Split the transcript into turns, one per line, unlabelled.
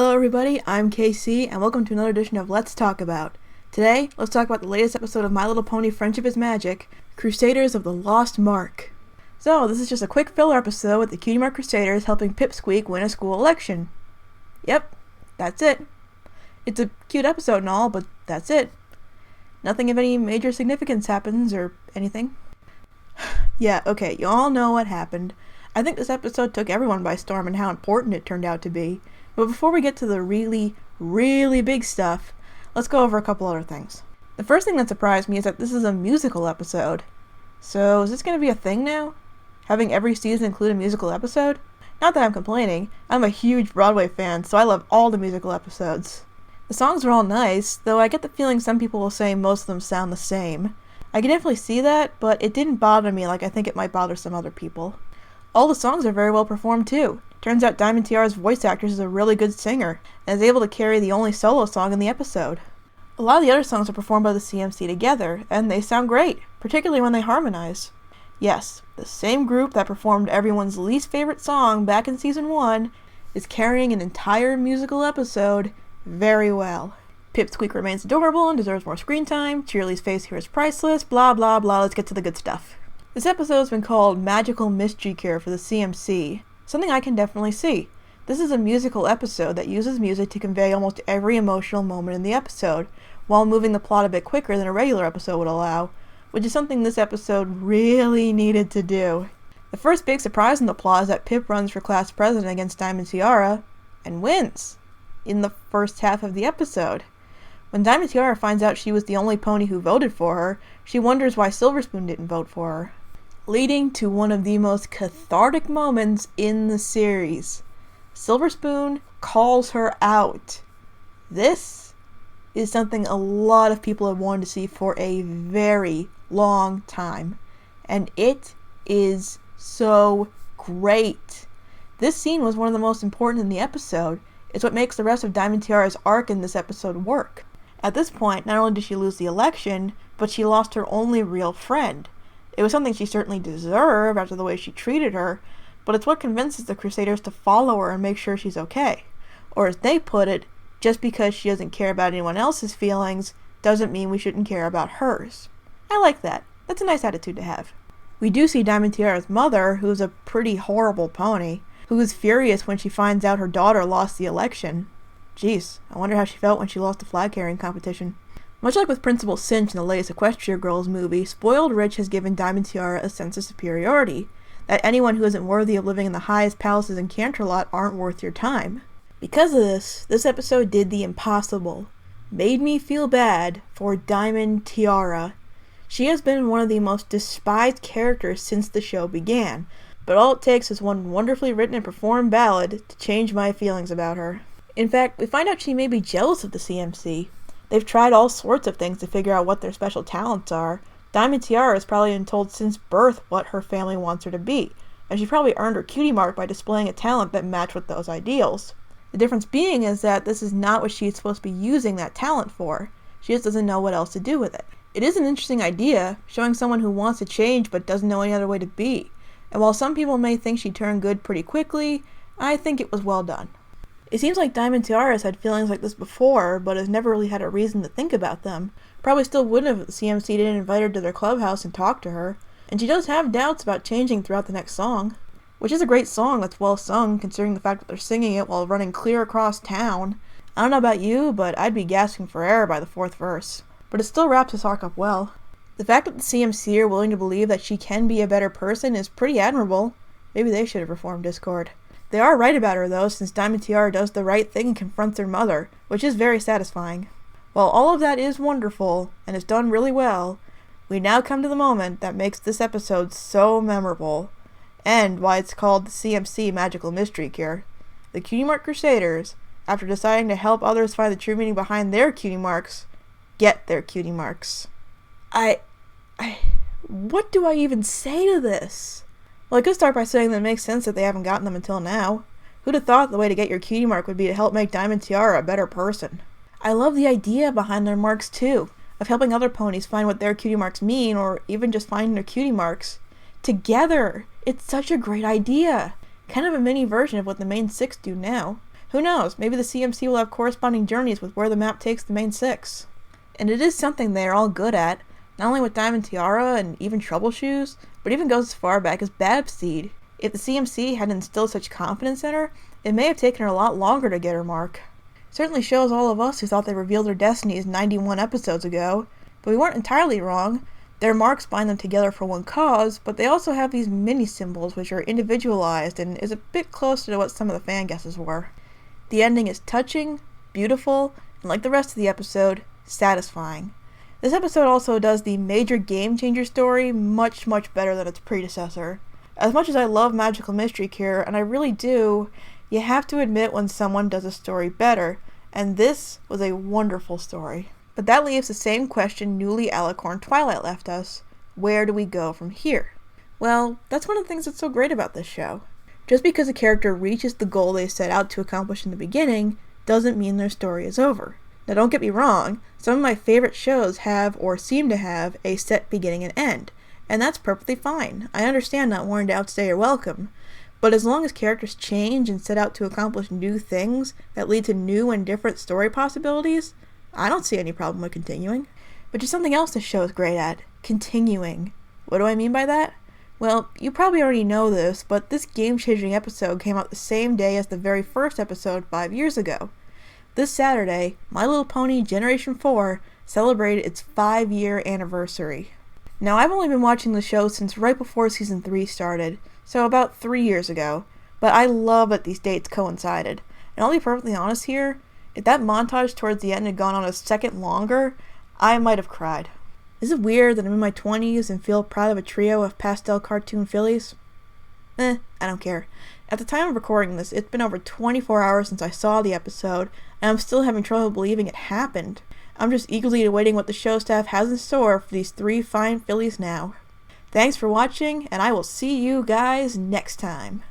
Hello everybody, I'm KC, and welcome to another edition of Let's Talk About. Today, let's talk about the latest episode of My Little Pony Friendship is Magic, Crusaders of the Lost Mark. So, this is just a quick filler episode with the Cutie Mark Crusaders helping Pipsqueak win a school election. Yep, that's it. It's a cute episode and all, but that's it. Nothing of any major significance happens or anything. Yeah, okay, you all know what happened. I think this episode took everyone by storm and how important it turned out to be. But before we get to the really, really big stuff, let's go over a couple other things. The first thing that surprised me is that this is a musical episode. So, is this going to be a thing now? Having every season include a musical episode? Not that I'm complaining. I'm a huge Broadway fan, so I love all the musical episodes. The songs are all nice, though I get the feeling some people will say most of them sound the same. I can definitely see that, but it didn't bother me like I think it might bother some other people. All the songs are very well performed too. Turns out Diamond Tiara's voice actress is a really good singer, and is able to carry the only solo song in the episode. A lot of the other songs are performed by the CMC together, and they sound great, particularly when they harmonize. Yes, the same group that performed everyone's least favorite song back in Season 1 is carrying an entire musical episode very well. Pipsqueak remains adorable and deserves more screen time, Cheerilee's face here is priceless, blah blah blah, let's get to the good stuff. This episode has been called Magical Mystery Cure for the CMC, something I can definitely see. This is a musical episode that uses music to convey almost every emotional moment in the episode, while moving the plot a bit quicker than a regular episode would allow, which is something this episode really needed to do. The first big surprise in the plot is that Pip runs for class president against Diamond Tiara, and wins, in the first half of the episode. When Diamond Tiara finds out she was the only pony who voted for her, she wonders why Silverspoon didn't vote for her, leading to one of the most cathartic moments in the series. Silverspoon calls her out. This is something a lot of people have wanted to see for a very long time, and it is so great. This scene was one of the most important in the episode. It's what makes the rest of Diamond Tiara's arc in this episode work. At this point, not only did she lose the election, but she lost her only real friend. It was something she certainly deserved after the way she treated her, but it's what convinces the Crusaders to follow her and make sure she's okay. Or as they put it, just because she doesn't care about anyone else's feelings doesn't mean we shouldn't care about hers. I like that. That's a nice attitude to have. We do see Diamond Tiara's mother, who's a pretty horrible pony, who is furious when she finds out her daughter lost the election. Jeez, I wonder how she felt when she lost the flag-carrying competition. Much like with Principal Cinch in the latest Equestria Girls movie, Spoiled Rich has given Diamond Tiara a sense of superiority, that anyone who isn't worthy of living in the highest palaces in Canterlot aren't worth your time. Because of this episode did the impossible. Made me feel bad for Diamond Tiara. She has been one of the most despised characters since the show began, but all it takes is one wonderfully written and performed ballad to change my feelings about her. In fact, we find out she may be jealous of the CMC. They've tried all sorts of things to figure out what their special talents are. Diamond Tiara has probably been told since birth what her family wants her to be, and she probably earned her cutie mark by displaying a talent that matched with those ideals. The difference being is that this is not what she's supposed to be using that talent for. She just doesn't know what else to do with it. It is an interesting idea, showing someone who wants to change but doesn't know any other way to be. And while some people may think she turned good pretty quickly, I think it was well done. It seems like Diamond Tiara has had feelings like this before, but has never really had a reason to think about them. Probably still wouldn't have if the CMC didn't invite her to their clubhouse and talk to her. And she does have doubts about changing throughout the next song. Which is a great song that's well sung, considering the fact that they're singing it while running clear across town. I don't know about you, but I'd be gasping for air by the fourth verse. But it still wraps this arc up well. The fact that the CMC are willing to believe that she can be a better person is pretty admirable. Maybe they should have reformed Discord. They are right about her though, since Diamond Tiara does the right thing and confronts her mother, which is very satisfying. While all of that is wonderful, and is done really well, we now come to the moment that makes this episode so memorable, and why it's called the CMC Magical Mystery Cure. The Cutie Mark Crusaders, after deciding to help others find the true meaning behind their cutie marks, get their cutie marks. What do I even say to this? Well, I could start by saying that it makes sense that they haven't gotten them until now. Who'd have thought the way to get your cutie mark would be to help make Diamond Tiara a better person? I love the idea behind their marks too, of helping other ponies find what their cutie marks mean, or even just finding their cutie marks. Together! It's such a great idea! Kind of a mini version of what the main six do now. Who knows, maybe the CMC will have corresponding journeys with where the map takes the main six. And it is something they are all good at, not only with Diamond Tiara and even Troubleshoes, but even goes as far back as Babsteed. If the CMC hadn't instilled such confidence in her, it may have taken her a lot longer to get her mark. It certainly shows all of us who thought they revealed their destinies 91 episodes ago, but we weren't entirely wrong. Their marks bind them together for one cause, but they also have these mini symbols which are individualized and is a bit closer to what some of the fan guesses were. The ending is touching, beautiful, and like the rest of the episode, satisfying. This episode also does the major game changer story much better than its predecessor. As much as I love Magical Mystery Cure, and I really do, you have to admit when someone does a story better, and this was a wonderful story. But that leaves the same question newly Alicorn Twilight left us. Where do we go from here? Well, that's one of the things that's so great about this show. Just because a character reaches the goal they set out to accomplish in the beginning, doesn't mean their story is over. Now don't get me wrong, some of my favorite shows have, or seem to have, a set beginning and end, and that's perfectly fine. I understand not wanting to outstay your welcome, but as long as characters change and set out to accomplish new things that lead to new and different story possibilities, I don't see any problem with continuing. But just something else this show is great at, continuing. What do I mean by that? Well, you probably already know this, but this game-changing episode came out the same day as the very first episode 5 years ago. This Saturday, My Little Pony Generation 4 celebrated its 5-year anniversary. Now, I've only been watching the show since right before Season 3 started, so about 3 years ago, but I love that these dates coincided. And I'll be perfectly honest here, if that montage towards the end had gone on a second longer, I might have cried. Is it weird that I'm in my 20s and feel proud of a trio of pastel cartoon fillies? I don't care. At the time of recording this, it's been over 24 hours since I saw the episode, and I'm still having trouble believing it happened. I'm just eagerly awaiting what the show staff has in store for these 3 fine fillies now. Thanks for watching, and I will see you guys next time.